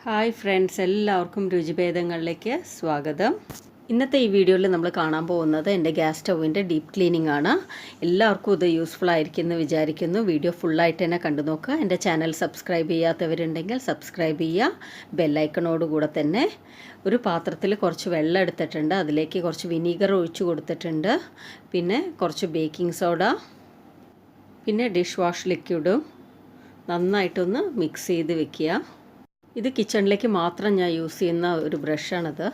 Hi friends, എല്ലാവർക്കും രുചിഭേദങ്ങളിലേക്ക് സ്വാഗതം. ഇന്നത്തെ ഈ വീഡിയോയിൽ നമ്മൾ കാണാൻ പോകുന്നത് എൻ്റെ ഗ്യാസ് സ്റ്റൗവിൻ്റെ ഡീപ്പ് ക്ലീനിങ് ആണ്. എല്ലാവർക്കും ഇത് യൂസ്ഫുൾ ആയിരിക്കും എന്ന് വിചാരിക്കുന്നു. വീഡിയോ ഫുള്ളായിട്ട് തന്നെ കണ്ടു നോക്കുക. എൻ്റെ ചാനൽ സബ്സ്ക്രൈബ് ചെയ്യാത്തവരുണ്ടെങ്കിൽ സബ്സ്ക്രൈബ് ചെയ്യുക. ബെല്ലൈക്കണോട് കൂടെ തന്നെ ഒരു പാത്രത്തിൽ കുറച്ച് വെള്ളം എടുത്തിട്ടുണ്ട്. അതിലേക്ക് കുറച്ച് വിനീഗർ ഒഴിച്ചു കൊടുത്തിട്ടുണ്ട്. പിന്നെ കുറച്ച് ബേക്കിംഗ് സോഡ, പിന്നെ ഡിഷ് വാഷ് ലിക്വിഡും നന്നായിട്ടൊന്ന് മിക്സ് ചെയ്ത് വെക്കുക. ഇത് കിച്ചണിലേക്ക് മാത്രം ഞാൻ യൂസ് ചെയ്യുന്ന ഒരു ബ്രഷാണത്.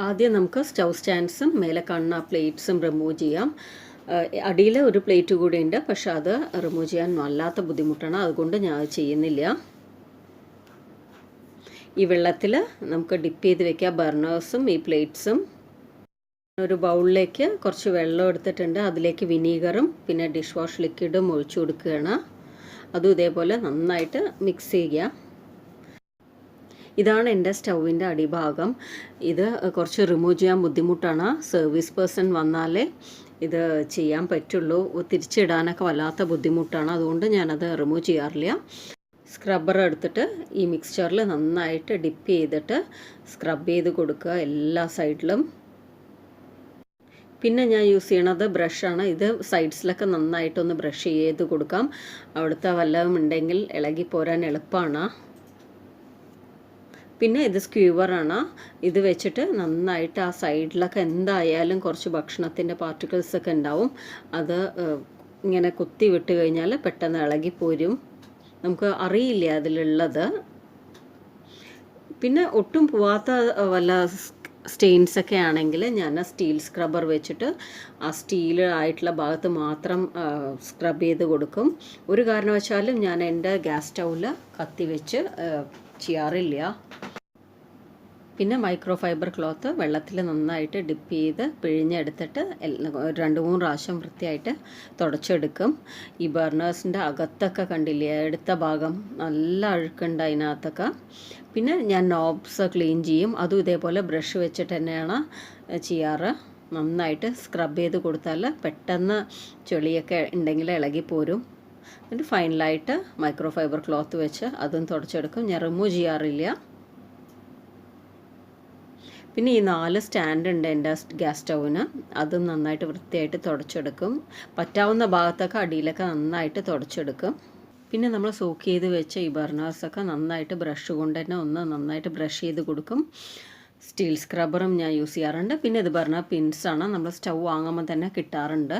ആദ്യം നമുക്ക് സ്റ്റൗ സ്റ്റാൻഡ്സും മേലെ കാണുന്ന പ്ലേറ്റ്സും റിമൂവ് ചെയ്യാം. അടിയിൽ ഒരു പ്ലേറ്റ് കൂടെ ഉണ്ട്, പക്ഷെ അത് റിമൂവ് ചെയ്യാൻ വല്ലാത്ത ബുദ്ധിമുട്ടാണ്, അതുകൊണ്ട് ഞാൻ അത് ചെയ്യുന്നില്ല. ഈ വെള്ളത്തിൽ നമുക്ക് ഡിപ്പ് ചെയ്ത് വെക്കാം ബർണേഴ്സും ഈ പ്ലേറ്റ്സും. ഒരു ബൗളിലേക്ക് കുറച്ച് വെള്ളം എടുത്തിട്ടുണ്ട്. അതിലേക്ക് വിനീഗറും പിന്നെ ഡിഷ് വാഷ് ലിക്വിഡും ഒഴിച്ചു കൊടുക്കുകയാണ്. അതും ഇതേപോലെ നന്നായിട്ട് മിക്സ് ചെയ്യുക. ഇതാണ് എൻ്റെ സ്റ്റൗവിൻ്റെ അടിഭാഗം. ഇത് കുറച്ച് റിമൂവ് ചെയ്യാൻ ബുദ്ധിമുട്ടാണ്. സർവീസ് പേഴ്സൺ വന്നാലേ ഇത് ചെയ്യാൻ പറ്റുള്ളൂ. തിരിച്ചിടാനൊക്കെ വല്ലാത്ത ബുദ്ധിമുട്ടാണ്, അതുകൊണ്ട് ഞാനത് റിമൂവ് ചെയ്യാറില്ല. സ്ക്രബ്ബർ എടുത്തിട്ട് ഈ മിക്സ്ചറിൽ നന്നായിട്ട് ഡിപ്പ് ചെയ്തിട്ട് സ്ക്രബ് ചെയ്ത് കൊടുക്കുക എല്ലാ സൈഡിലും. പിന്നെ ഞാൻ യൂസ് ചെയ്യണത് ബ്രഷാണ്. ഇത് സൈഡ്സിലൊക്കെ നന്നായിട്ടൊന്ന് ബ്രഷ് ചെയ്ത് കൊടുക്കാം. അവിടുത്തെ വല്ലതും ഉണ്ടെങ്കിൽ ഇളകി പോരാൻ എളുപ്പമാണ്. പിന്നെ ഇത് സ്ക്യൂവറാണ്. ഇത് വെച്ചിട്ട് നന്നായിട്ട് ആ സൈഡിലൊക്കെ എന്തായാലും കുറച്ച് ഭക്ഷണത്തിൻ്റെ പാർട്ടിക്കിൾസൊക്കെ ഉണ്ടാവും. അത് ഇങ്ങനെ കുത്തി വിട്ട് കഴിഞ്ഞാൽ പെട്ടെന്ന് ഇളകിപ്പോരും. നമുക്ക് അറിയില്ല അതിലുള്ളത്. പിന്നെ ഒട്ടും പോവാത്ത വല്ല സ്റ്റെയിൻസൊക്കെ ആണെങ്കിൽ ഞാൻ സ്റ്റീൽ സ്ക്രബ്ബർ വെച്ചിട്ട് ആ സ്റ്റീൽ ആയിട്ടുള്ള ഭാഗത്ത് മാത്രം സ്ക്രബ് ചെയ്ത് കൊടുക്കും. ഒരു കാരണവശാലും ഞാൻ എൻ്റെ ഗ്യാസ് സ്റ്റൗവിൽ കത്തി വെച്ച് ചെയ്യാറില്ല. പിന്നെ മൈക്രോ ഫൈബർ ക്ലോത്ത് വെള്ളത്തിൽ നന്നായിട്ട് ഡിപ്പ് ചെയ്ത് പിഴിഞ്ഞെടുത്തിട്ട് 2-3 പ്രാവശ്യം വൃത്തിയായിട്ട് തുടച്ചെടുക്കും. ഈ ബർണേഴ്സിൻ്റെ അകത്തൊക്കെ കണ്ടില്ലേ, എടുത്ത ഭാഗം നല്ല അഴുക്കുണ്ട് അതിനകത്തൊക്കെ. പിന്നെ ഞാൻ നോബ്സ് ക്ലീൻ ചെയ്യും. അതും ഇതേപോലെ ബ്രഷ് വെച്ചിട്ട് തന്നെയാണ് ചെയ്യാറ്. നന്നായിട്ട് സ്ക്രബ് ചെയ്ത് കൊടുത്താൽ പെട്ടെന്ന് ചെളിയൊക്കെ ഉണ്ടെങ്കിൽ ഇളകിപ്പോരും. എന്നിട്ട് ഫൈനലായിട്ട് മൈക്രോ ഫൈബർ ക്ലോത്ത് വെച്ച് അതും തുടച്ചെടുക്കും. ഞാൻ റിമൂവ് ചെയ്യാറില്ല. പിന്നെ ഈ 4 സ്റ്റാൻഡ് ഉണ്ട് എൻ്റെ ഗ്യാസ് സ്റ്റൗവിന്. അതും നന്നായിട്ട് വൃത്തിയായിട്ട് തുടച്ചെടുക്കും. പറ്റാവുന്ന ഭാഗത്തൊക്കെ അടിയിലൊക്കെ നന്നായിട്ട് തുടച്ചെടുക്കും. പിന്നെ നമ്മൾ സോക്ക് ചെയ്ത് വെച്ച ഈ ബർണേഴ്സൊക്കെ നന്നായിട്ട് ബ്രഷ് കൊണ്ട് തന്നെ ഒന്ന് നന്നായിട്ട് ബ്രഷ് ചെയ്ത് കൊടുക്കും. സ്റ്റീൽ സ്ക്രബ്ബറും ഞാൻ യൂസ് ചെയ്യാറുണ്ട്. പിന്നെ ഇത് ബർണർ പിൻസാണ്, നമ്മൾ സ്റ്റൗ വാങ്ങുമ്പോൾ തന്നെ കിട്ടാറുണ്ട്.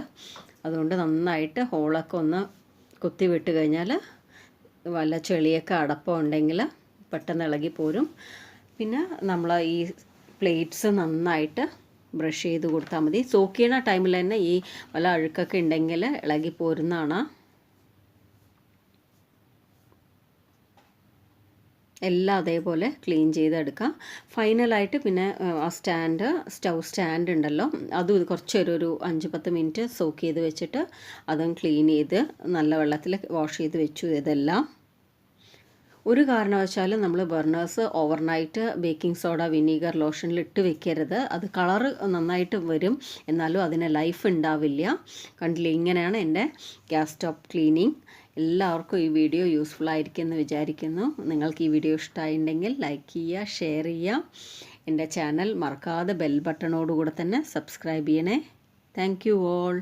അതുകൊണ്ട് നന്നായിട്ട് ഹോളൊക്കെ ഒന്ന് കുത്തി വിട്ട് കഴിഞ്ഞാൽ വല്ല ചെളിയൊക്കെ അടപ്പം ഉണ്ടെങ്കിൽ പെട്ടെന്ന് ഇളകിപ്പോരും. പിന്നെ നമ്മൾ ഈ പ്ലേറ്റ്സ് നന്നായിട്ട് ബ്രഷ് ചെയ്ത് കൊടുത്താൽ മതി. സോക്ക് ചെയ്യണ ടൈമിൽ തന്നെ ഈ വല്ല അഴുക്കൊക്കെ ഉണ്ടെങ്കിൽ ഇളകി പോരുന്നതാണ്. എല്ലാം അതേപോലെ ക്ലീൻ ചെയ്തെടുക്കാം. ഫൈനലായിട്ട് പിന്നെ ആ സ്റ്റൗ സ്റ്റാൻഡ് ഉണ്ടല്ലോ, അതും കുറച്ചൊരു 5-10 മിനിറ്റ് സോക്ക് ചെയ്ത് വെച്ചിട്ട് അതും ക്ലീൻ ചെയ്ത് നല്ല വെള്ളത്തിൽ വാഷ് ചെയ്ത് വെച്ചു. ഇതെല്ലാം ഒരു കാരണവശാലും നമ്മൾ burners overnight baking soda vinegar ലോഷനിൽ ഇട്ട് വെക്കരുത്. അത് കളറ് നന്നായിട്ട് വരും, എന്നാലും അതിന് ലൈഫ് ഉണ്ടാവില്ല. കണ്ടില്ലേ, ഇങ്ങനെയാണ് എൻ്റെ ഗ്യാസ് സ്റ്റോവ് ക്ലീനിങ്. എല്ലാവർക്കും ഈ വീഡിയോ യൂസ്ഫുൾ ആയിരിക്കും എന്ന് വിചാരിക്കുന്നു. നിങ്ങൾക്ക് ഈ വീഡിയോ ഇഷ്ടമായിട്ടുണ്ടെങ്കിൽ ലൈക്ക് ചെയ്യുക, ഷെയർ ചെയ്യുക. എൻ്റെ ചാനൽ മറക്കാതെ ബെൽ ബട്ടണോടുകൂടെ തന്നെ സബ്സ്ക്രൈബ് ചെയ്യണേ. Thank you all.